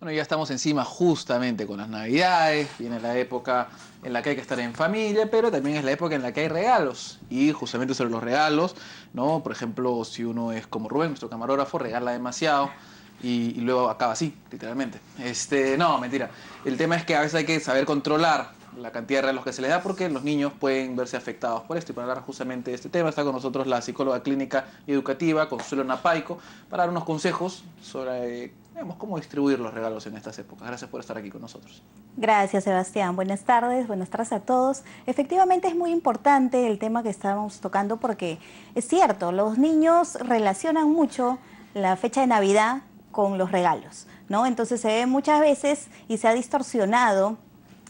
Bueno, ya estamos encima justamente con las Navidades, viene la época en la que hay que estar en familia, pero también es la época en la que hay regalos. Y justamente sobre los regalos, ¿no? Por ejemplo, si uno es como Rubén, nuestro camarógrafo, regala demasiado y luego acaba así, literalmente. No, mentira. El tema es que a veces hay que saber controlar la cantidad de regalos que se les da porque los niños pueden verse afectados por esto. Y para hablar justamente de este tema está con nosotros la psicóloga clínica y educativa Consuelo Napaico para dar unos consejos sobre cómo distribuir los regalos en estas épocas. Gracias por estar aquí con nosotros. Gracias, Sebastián. Buenas tardes a todos. Efectivamente es muy importante el tema que estamos tocando porque es cierto, los niños relacionan mucho la fecha de Navidad con los regalos, ¿no? Entonces se ve muchas veces y se ha distorsionado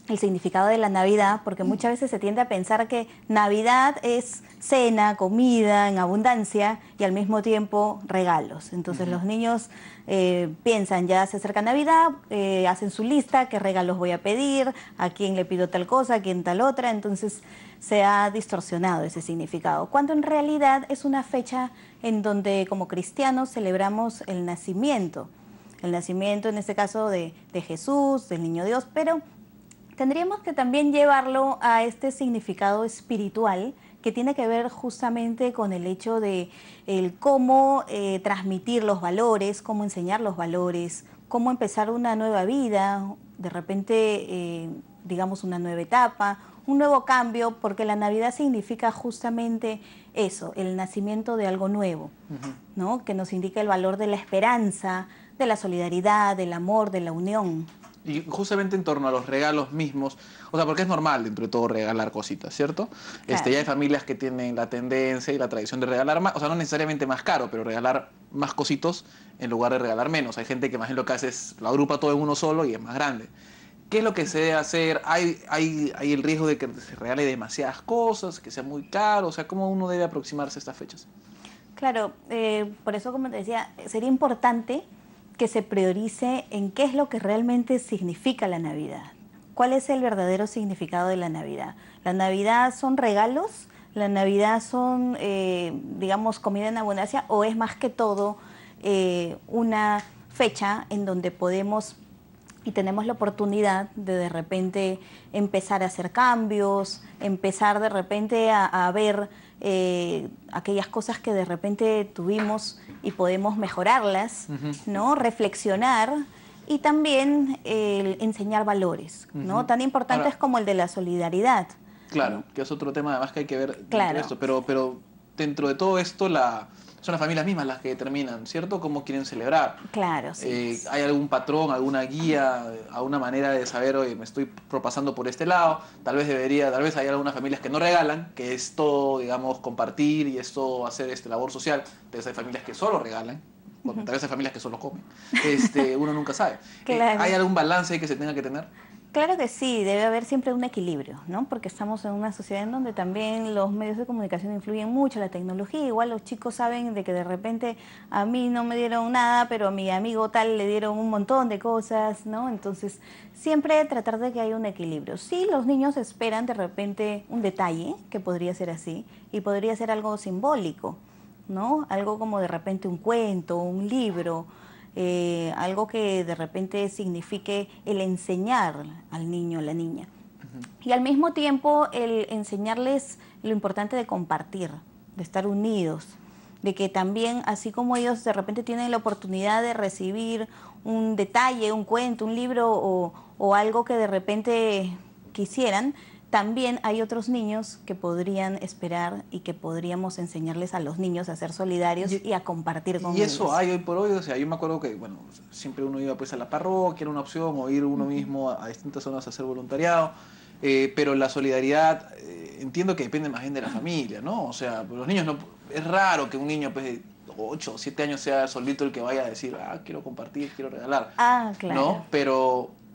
el significado de la Navidad, porque muchas veces se tiende a pensar que Navidad es cena, comida en abundancia y al mismo tiempo regalos. Entonces los niños piensan, ya se acerca Navidad, hacen su lista, qué regalos voy a pedir, a quién le pido tal cosa, a quién tal otra, entonces se ha distorsionado ese significado, cuando en realidad es una fecha en donde como cristianos celebramos el nacimiento en este caso de Jesús, del Niño Dios, pero tendríamos que también llevarlo a este significado espiritual que tiene que ver justamente con el hecho de el cómo transmitir los valores, cómo enseñar los valores, cómo empezar una nueva vida, de repente, digamos, una nueva etapa, un nuevo cambio, porque la Navidad significa justamente eso, el nacimiento de algo nuevo, ¿no? Que nos indica el valor de la esperanza, de la solidaridad, del amor, de la unión. Y justamente en torno a los regalos mismos, o sea, porque es normal dentro de todo regalar cositas, ¿cierto? Claro. Ya hay familias que tienen la tendencia y la tradición de regalar más, o sea, no necesariamente más caro, pero regalar más cositos en lugar de regalar menos. Hay gente que más bien lo que hace es lo agrupa todo en uno solo y es más grande. ¿Qué es lo que se debe hacer? ¿Hay el riesgo de que se regale demasiadas cosas, que sea muy caro? O sea, ¿cómo uno debe aproximarse a estas fechas? Claro, por eso, como te decía, sería importante que se priorice en qué es lo que realmente significa la Navidad. ¿Cuál es el verdadero significado de la Navidad? ¿La Navidad son regalos? ¿La Navidad son, digamos, comida en abundancia? ¿O es más que todo una fecha en donde podemos y tenemos la oportunidad de repente empezar a hacer cambios, empezar de repente a ver aquellas cosas que de repente tuvimos y podemos mejorarlas, ¿no? Reflexionar y también enseñar valores, ¿no? Tan importantes Ahora, como el de la solidaridad. claro, ¿No? que es otro tema además que hay que ver dentro Claro. de esto, pero dentro de todo esto son las familias mismas las que determinan, ¿cierto? Cómo quieren celebrar. Claro, sí. ¿Hay algún patrón, alguna guía, alguna manera de saber, oye, me estoy propasando por este lado? Tal vez hay algunas familias que no regalan, que es todo, digamos, compartir y es todo hacer labor social. Tal vez hay familias que solo regalan, tal vez hay familias que solo comen. Uno nunca sabe. Claro. ¿Hay algún balance que se tenga que tener? Claro que sí, debe haber siempre un equilibrio, ¿no? Porque estamos en una sociedad en donde también los medios de comunicación influyen mucho, la tecnología, igual los chicos saben de que de repente a mí no me dieron nada, pero a mi amigo tal le dieron un montón de cosas, ¿no? Entonces, siempre tratar de que haya un equilibrio. Sí, los niños esperan de repente un detalle, que podría ser así, y podría ser algo simbólico, ¿no? Algo como de repente un cuento, un libro, algo que de repente signifique el enseñar al niño o la niña. Y al mismo tiempo el enseñarles lo importante de compartir, de estar unidos, de que también así como ellos de repente tienen la oportunidad de recibir un detalle, un cuento, un libro o algo que de repente quisieran, también hay otros niños que podrían esperar y que podríamos enseñarles a los niños a ser solidarios y a compartir con Y ellos. eso hay hoy por hoy, o sea, yo me acuerdo que, bueno, siempre uno iba pues a la parroquia, era una opción, o ir uno mismo a distintas zonas a hacer voluntariado, pero la solidaridad, entiendo que depende más bien de la familia, ¿no? O sea, los niños no, es raro que un niño pues de 8 o 7 años sea solito el que vaya a decir, quiero compartir, quiero regalar, Ah, claro. ¿no?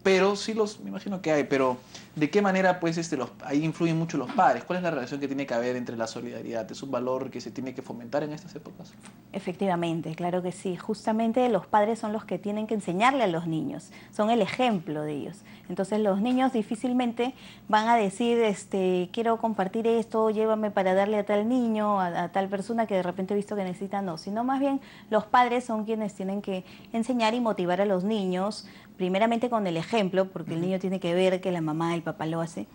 Pero sí me imagino que hay, pero ¿de qué manera pues ahí influyen mucho los padres? ¿Cuál es la relación que tiene que haber entre la solidaridad? ¿Es un valor que se tiene que fomentar en estas épocas? Efectivamente, claro que sí. Justamente los padres son los que tienen que enseñarle a los niños, son el ejemplo de ellos. Entonces los niños difícilmente van a decir, quiero compartir esto, llévame para darle a tal niño, a tal persona que de repente he visto que necesita, no, sino más bien los padres son quienes tienen que enseñar y motivar a los niños primeramente con el ejemplo, porque el niño tiene que ver que la mamá, el papá lo hace.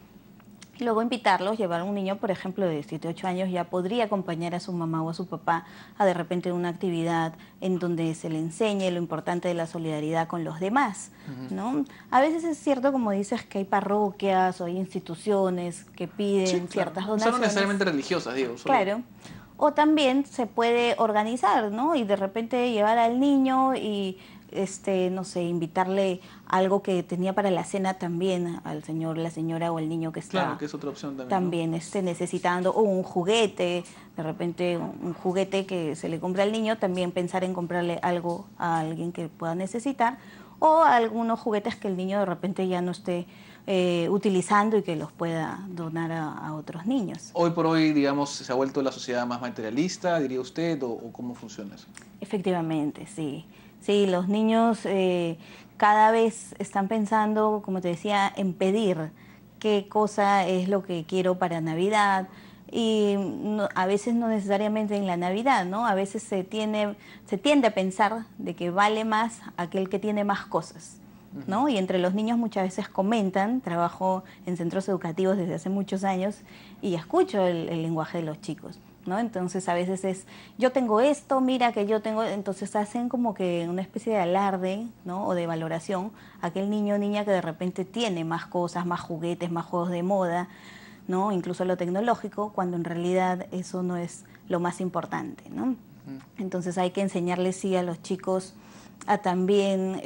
Y luego invitarlos, llevar a un niño, por ejemplo, de 7, 8 años, ya podría acompañar a su mamá o a su papá a de repente una actividad en donde se le enseñe lo importante de la solidaridad con los demás, ¿no? A veces es cierto, como dices, que hay parroquias o hay instituciones que piden Sí, claro. ciertas O sea, donaciones. no necesariamente religiosas, digo. Solo... Claro. O también se puede organizar, ¿no? Y de repente llevar al niño y, no sé, invitarle algo que tenía para la cena también al señor, la señora o el niño que está Claro, que es otra opción también, también ¿no? necesitando, o un juguete, de repente un juguete que se le compra al niño, también pensar en comprarle algo a alguien que pueda necesitar, o algunos juguetes que el niño de repente ya no esté utilizando y que los pueda donar a otros niños. Hoy por hoy, digamos, se ha vuelto la sociedad más materialista, diría usted, o cómo funciona eso. Efectivamente, sí. Sí, los niños cada vez están pensando, como te decía, en pedir qué cosa es lo que quiero para Navidad. Y a veces no necesariamente en la Navidad, ¿no? A veces se tiende a pensar de que vale más aquel que tiene más cosas, ¿no? Y entre los niños muchas veces comentan, trabajo en centros educativos desde hace muchos años y escucho el lenguaje de los chicos, ¿no? Entonces a veces es, yo tengo esto, mira que yo tengo, entonces hacen como que una especie de alarde, ¿no? O de valoración a aquel niño o niña que de repente tiene más cosas, más juguetes, más juegos de moda, ¿no? Incluso lo tecnológico, cuando en realidad eso no es lo más importante, ¿no? Entonces hay que enseñarles sí a los chicos a también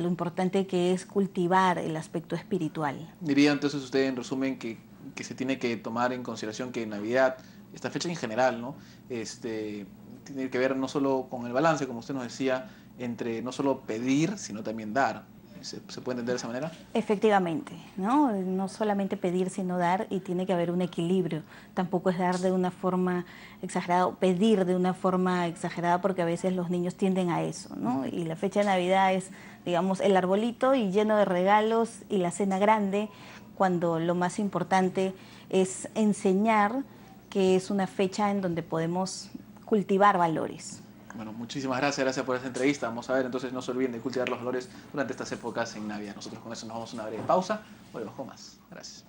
lo importante que es cultivar el aspecto espiritual. Diría entonces usted, en resumen, que se tiene que tomar en consideración que Navidad, esta fecha en general, ¿no? Tiene que ver no solo con el balance, como usted nos decía, entre no solo pedir, sino también dar. ¿Se puede entender de esa manera? Efectivamente, ¿no? No solamente pedir, sino dar, y tiene que haber un equilibrio. Tampoco es dar de una forma exagerada, o pedir de una forma exagerada, porque a veces los niños tienden a eso, ¿no? Y la fecha de Navidad es, digamos, el arbolito y lleno de regalos y la cena grande, cuando lo más importante es enseñar que es una fecha en donde podemos cultivar valores. Bueno, muchísimas gracias por esta entrevista. Vamos a ver, entonces no se olviden de cultivar los valores durante estas épocas en Navidad. Nosotros con eso nos vamos a una breve pausa. Volvemos con más. Gracias.